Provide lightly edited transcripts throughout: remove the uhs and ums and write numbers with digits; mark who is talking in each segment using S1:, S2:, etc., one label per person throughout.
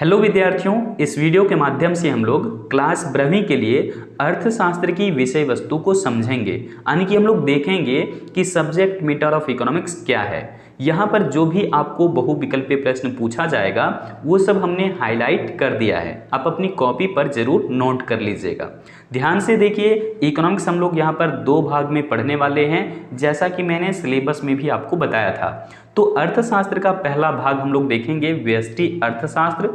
S1: Hello विद्यार्थियों, इस video के माध्यम से हम लोग क्लास 12वीं के लिए अर्थशास्त्र की विषय वस्तु को समझेंगे। यानी कि हम लोग देखेंगे कि सब्जेक्ट मैटर ऑफ इकोनॉमिक्स क्या है। यहाँ पर जो भी आपको बहुविकल्पीय प्रश्न पूछा जाएगा वो सब हमने हाईलाइट कर दिया है। आप अपनी कॉपी पर जरूर नोट कर लीजिएगा। ध्यान से देखिए, इकोनॉमिक्स हम लोग यहाँ पर दो भाग में पढ़ने वाले हैं, जैसा कि मैंने सिलेबस में भी आपको बताया था। तो अर्थशास्त्र का पहला भाग हम लोग देखेंगे व्यष्टि अर्थशास्त्र,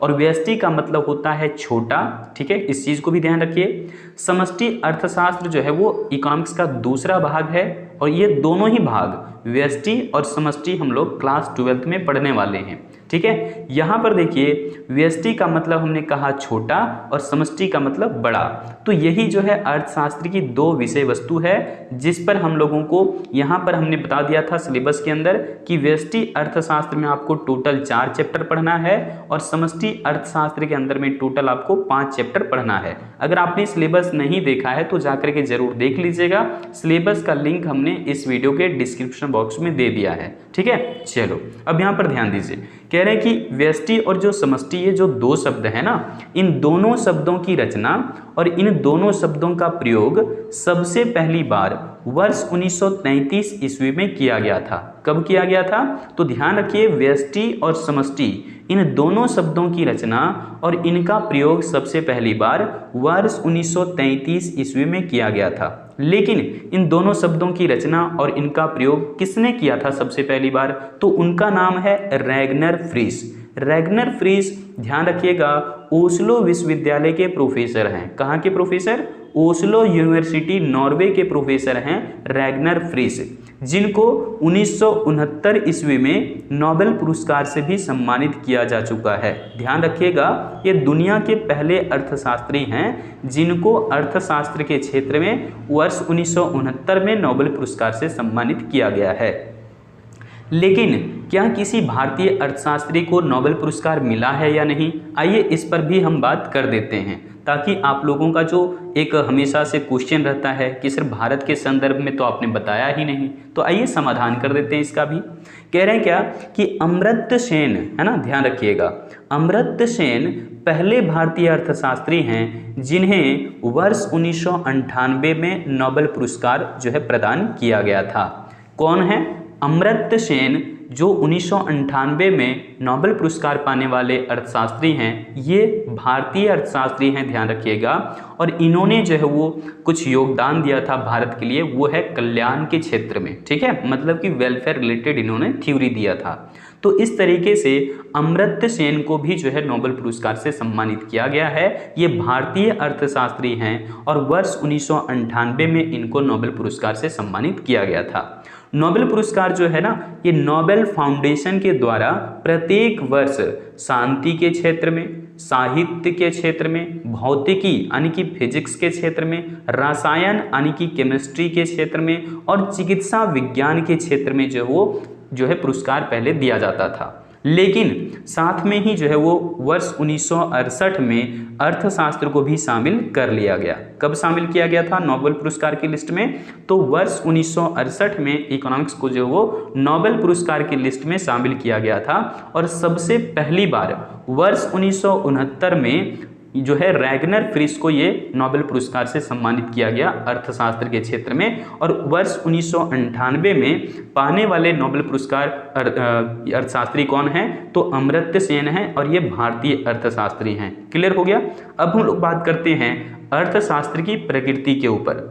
S1: और व्यष्टि का मतलब होता है छोटा, ठीक है, इस चीज को भी ध्यान रखिए। समष्टि अर्थशास्त्र जो है वो इकोनॉमिक्स का दूसरा भाग है, और ये दोनों ही भाग व्यष्टि और समष्टि हम लोग क्लास 12th में पढ़ने वाले हैं। ठीक है, यहाँ पर देखिए, व्यष्टि का मतलब हमने कहा छोटा और समष्टि का मतलब बड़ा। तो यही जो है अर्थशास्त्र की दो विषय वस्तु है, जिस पर हम लोगों को यहाँ पर हमने बता दिया था सिलेबस के अंदर कि व्यष्टि अर्थशास्त्र में आपको टोटल 4 चैप्टर पढ़ना है, और समष्टि अर्थशास्त्र के अंदर में टोटल आपको 5 चैप्टर पढ़ना है। अगर आपने सिलेबस नहीं देखा है तो जाकर के जरूर देख लीजिएगा। सिलेबस का लिंक हमने इस वीडियो के डिस्क्रिप्शन बॉक्स में दे दिया है। ठीक है, चलो अब यहाँ पर ध्यान दीजिए। कह रहे हैं कि व्यष्टि और जो समष्टि, ये जो दो शब्द है ना, इन दोनों शब्दों की रचना और इन दोनों शब्दों का प्रयोग सबसे पहली बार वर्ष 1933 ईस्वी में किया गया था। कब किया गया था? तो ध्यान रखिए, व्यष्टि और समष्टि इन दोनों शब्दों की रचना और इनका प्रयोग सबसे पहली बार वर्ष 1933 ईस्वी में किया गया था। लेकिन इन दोनों शब्दों की रचना और इनका प्रयोग किसने किया था सबसे पहली बार? तो उनका नाम है रैगनर फ्रीस। रैगनर फ्रीस, ध्यान रखिएगा, ओस्लो विश्वविद्यालय के प्रोफेसर हैं। कहाँ के प्रोफेसर? ओस्लो यूनिवर्सिटी नॉर्वे के प्रोफेसर हैं रैगनर फ्रीस, जिनको 1969 ईस्वी में नोबेल पुरस्कार से भी सम्मानित किया जा चुका है। ध्यान रखिएगा, ये दुनिया के पहले अर्थशास्त्री हैं जिनको अर्थशास्त्र के क्षेत्र में वर्ष 1969 में नोबेल पुरस्कार से सम्मानित किया गया है। लेकिन क्या किसी भारतीय अर्थशास्त्री को नोबेल पुरस्कार मिला है या नहीं? आइए इस पर भी हम बात कर देते हैं, ताकि आप लोगों का जो एक हमेशा से क्वेश्चन रहता है कि सिर्फ भारत के संदर्भ में तो आपने बताया ही नहीं, तो आइए समाधान कर देते हैं इसका भी। कह रहे हैं क्या कि अमर्त्य सेन, है ना, ध्यान रखिएगा, अमर्त्य सेन पहले भारतीय अर्थशास्त्री हैं जिन्हें वर्ष 1998 में नोबेल पुरस्कार जो है प्रदान किया गया था। कौन है? अमर्त्य सेन, जो 1998 में नोबेल पुरस्कार पाने वाले अर्थशास्त्री हैं। ये भारतीय अर्थशास्त्री हैं, ध्यान रखिएगा, और इन्होंने जो है वो कुछ योगदान दिया था भारत के लिए, वो है कल्याण के क्षेत्र में। ठीक है, मतलब कि वेलफेयर रिलेटेड इन्होंने थ्योरी दिया था। तो इस तरीके से अमर्त्य सेन को भी जो है नोबेल पुरस्कार से सम्मानित किया गया है। ये भारतीय अर्थशास्त्री हैं और वर्ष 1998 में इनको नोबेल पुरस्कार से सम्मानित किया गया था। नोबेल पुरस्कार जो है ना, ये नोबेल फाउंडेशन के द्वारा प्रत्येक वर्ष शांति के क्षेत्र में, साहित्य के क्षेत्र में, भौतिकी यानी कि फिजिक्स के क्षेत्र में, रसायन यानी कि केमिस्ट्री के क्षेत्र में, और चिकित्सा विज्ञान के क्षेत्र में जो है पुरस्कार पहले दिया जाता था। लेकिन साथ में ही जो है वो वर्ष 1968 में अर्थशास्त्र को भी शामिल कर लिया गया। कब शामिल किया गया था नोबेल पुरस्कार की लिस्ट में? तो वर्ष 1968 में इकोनॉमिक्स को जो वो नोबेल पुरस्कार की लिस्ट में शामिल किया गया था। और सबसे पहली बार वर्ष 1969 में जो है रैगनर फ्रीस को ये नोबेल पुरस्कार से सम्मानित किया गया अर्थशास्त्र के क्षेत्र में। और वर्ष 1998 में पाने वाले नोबेल पुरस्कार अर्थशास्त्री कौन है? तो अमर्त्य सेन है, और ये भारतीय अर्थशास्त्री हैं। क्लियर हो गया? अब हम लोग बात करते हैं अर्थशास्त्र की प्रकृति के ऊपर।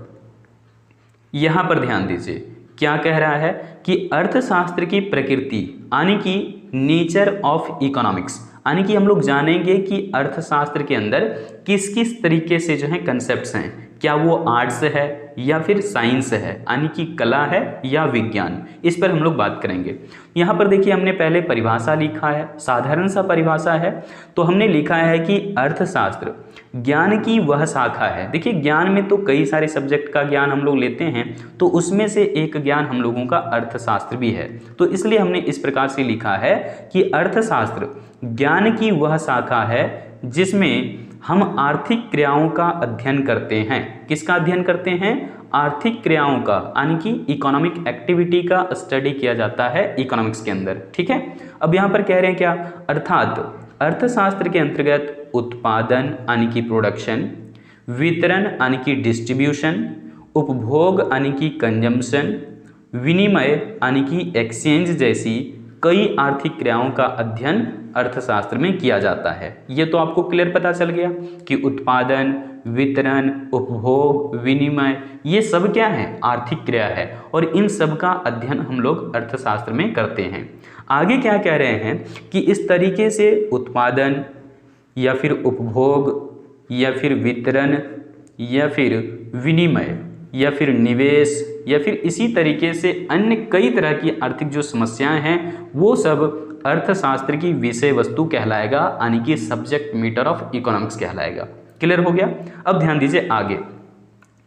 S1: यहाँ पर ध्यान दीजिए, क्या कह रहा है कि अर्थशास्त्र की प्रकृति यानी कि नेचर ऑफ इकोनॉमिक्स, यानी कि हम लोग जानेंगे कि अर्थशास्त्र के अंदर किस किस तरीके से जो है कंसेप्ट्स हैं। क्या वो आर्ट्स है या फिर साइंस है, यानी कि कला है या विज्ञान, इस पर हम लोग बात करेंगे। यहाँ पर देखिए, हमने पहले परिभाषा लिखा है, साधारण सा परिभाषा है। तो हमने लिखा है कि अर्थशास्त्र ज्ञान की वह शाखा है। देखिए, ज्ञान में तो कई सारे सब्जेक्ट का ज्ञान हम लोग लेते हैं, तो उसमें से एक ज्ञान हम लोगों का अर्थशास्त्र भी है। तो इसलिए हमने इस प्रकार से लिखा है कि अर्थशास्त्र ज्ञान की वह शाखा है जिसमें हम आर्थिक क्रियाओं का अध्ययन करते हैं। किसका अध्ययन करते हैं? आर्थिक क्रियाओं का, यानी कि इकोनॉमिक एक्टिविटी का स्टडी किया जाता है इकोनॉमिक्स के अंदर। ठीक है, अब यहाँ पर कह रहे हैं क्या? अर्थात अर्थशास्त्र के अंतर्गत उत्पादन यानी कि प्रोडक्शन, वितरण यानी कि डिस्ट्रीब्यूशन, उपभोग यानी कि कंजम्पशन, विनिमय यानी कि एक्सचेंज जैसी कई आर्थिक क्रियाओं का अध्ययन अर्थशास्त्र में किया जाता है। ये तो आपको क्लियर पता चल गया कि उत्पादन, वितरण, उपभोग, विनिमय, ये सब क्या है? आर्थिक क्रिया है और इन सब का अध्ययन हम लोग अर्थशास्त्र में करते हैं। आगे क्या कह रहे हैं कि इस तरीके से उत्पादन या फिर उपभोग या फिर वितरण या फिर विनिमय या फिर निवेश या फिर इसी तरीके से अन्य कई तरह की आर्थिक जो समस्याएं हैं वो सब अर्थशास्त्र की विषय वस्तु कहलाएगा, यानी कि सब्जेक्ट मैटर ऑफ इकोनॉमिक्स कहलाएगा। क्लियर हो गया? अब ध्यान दीजिए आगे।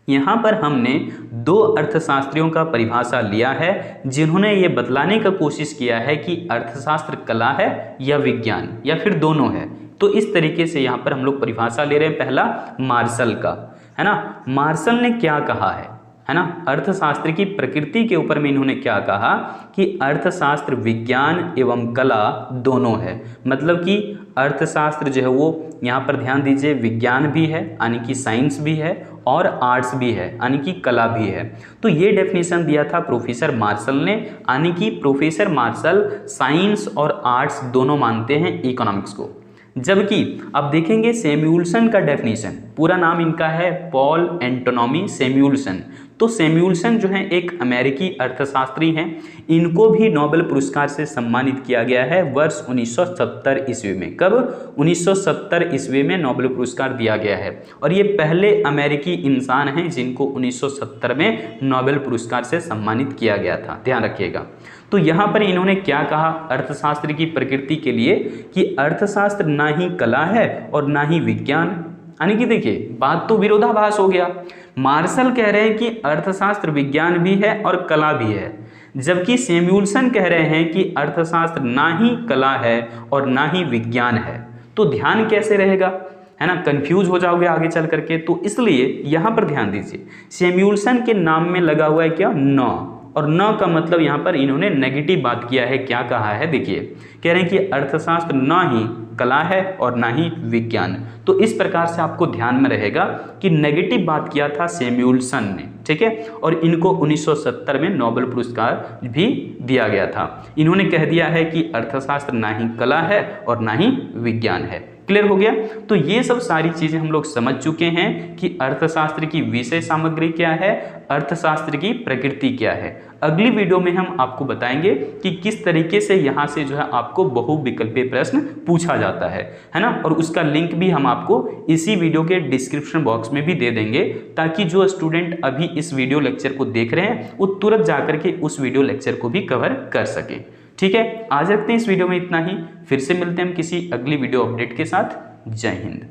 S1: यहाँ पर हमने दो अर्थशास्त्रियों का परिभाषा लिया है जिन्होंने ये बतलाने का कोशिश किया है कि अर्थशास्त्र कला है या विज्ञान या फिर दोनों है। तो इस तरीके से यहाँ पर हम लोग परिभाषा ले रहे हैं। पहला मार्शल का, है ना। मार्शल ने क्या कहा है ना, अर्थशास्त्र की प्रकृति के ऊपर में इन्होंने क्या कहा कि अर्थशास्त्र विज्ञान एवं कला दोनों है। मतलब कि अर्थशास्त्र जो है वो यहाँ पर ध्यान दीजिए विज्ञान भी है यानी कि साइंस भी है और आर्ट्स भी है यानी कि कला भी है। तो ये डेफिनेशन दिया था प्रोफेसर मार्शल ने, यानी कि प्रोफेसर मार्शल साइंस और आर्ट्स दोनों मानते हैं इकोनॉमिक्स को। जबकि अब देखेंगे सैमुअल्सन का डेफिनेशन, पूरा नाम इनका है पॉल एंटोनोमी सैमुअल्सन। तो सैमुअल्सन जो है एक अमेरिकी अर्थशास्त्री हैं। इनको भी नोबेल पुरस्कार से सम्मानित किया गया है वर्ष 1970 ईस्वी में। कब? 1970 ईस्वी में नोबेल पुरस्कार दिया गया है और ये पहले अमेरिकी इंसान हैं जिनको 1970 में नोबेल पुरस्कार से सम्मानित किया गया था। ध्यान रखिएगा। तो यहाँ पर इन्होंने क्या कहा अर्थशास्त्र की प्रकृति के लिए कि अर्थशास्त्र ना ही कला है और ना ही विज्ञान, यानी कि देखिए बात तो विरोधाभास हो गया। मार्शल कह रहे हैं कि अर्थशास्त्र विज्ञान भी है और कला भी है, जबकि सैमुअल्सन कह रहे हैं कि अर्थशास्त्र ना ही कला है और ना ही विज्ञान है। तो ध्यान कैसे रहेगा, है ना, कंफ्यूज हो जाओगे आगे चल करके। तो इसलिए यहाँ पर ध्यान दीजिए, सैमुअल्सन के नाम में लगा हुआ है क्या? न, और न का मतलब यहाँ पर इन्होंने नेगेटिव बात किया है। क्या कहा है? देखिए कह रहे हैं कि अर्थशास्त्र ना ही कला है और ना ही विज्ञान। तो इस प्रकार से आपको ध्यान में रहेगा कि नेगेटिव बात किया था सैमुअल्सन ने, ठीक है। और इनको 1970 में नोबेल पुरस्कार भी दिया गया था। इन्होंने कह दिया है कि अर्थशास्त्र ना ही कला है और ना ही विज्ञान है। क्लियर हो गया? तो ये सब सारी चीजें हम लोग समझ चुके हैं कि अर्थशास्त्र की विषय सामग्री क्या है, अर्थशास्त्र की प्रकृति क्या है। अगली वीडियो में हम आपको बताएंगे कि किस तरीके से यहाँ से जो है आपको बहुविकल्पीय प्रश्न पूछा जाता है ना। और उसका लिंक भी हम आपको इसी वीडियो के डिस्क्रिप्शन बॉक्स में भी दे देंगे, ताकि जो स्टूडेंट अभी इस वीडियो लेक्चर को देख रहे हैं वो तुरंत जाकर के उस वीडियो लेक्चर को भी कवर कर सके। ठीक है, आज रखते हैं इस वीडियो में इतना ही। फिर से मिलते हैं हम किसी अगली वीडियो अपडेट के साथ। जय हिंद।